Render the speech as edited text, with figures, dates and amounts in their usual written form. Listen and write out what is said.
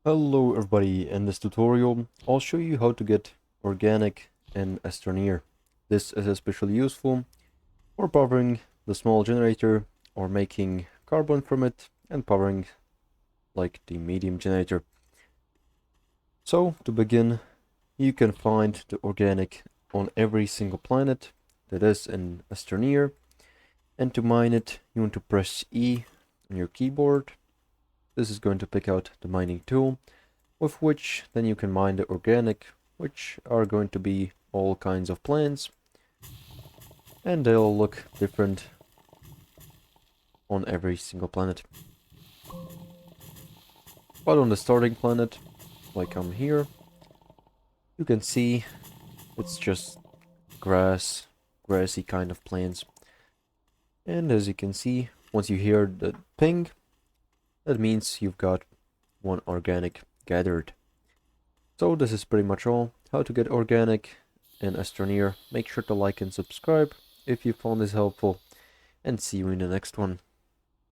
Hello everybody, in this tutorial I'll show you how to get organic in Astroneer. This is especially useful for powering the small generator or making carbon from it and powering like the medium generator. So to begin, you can find the organic on every single planet that is in Astroneer, and to mine it you want to press E on your keyboard. This is going to pick out the mining tool, with which then you can mine the organic, which are going to be all kinds of plants, and they'll look different on every single planet. But on the starting planet, like I'm here, you can see it's just grassy kind of plants. And as you can see, once you hear the ping, that means you've got one organic gathered. So this is pretty much all. How to get organic in Astroneer. Make sure to like and subscribe if you found this helpful, and see you in the next one.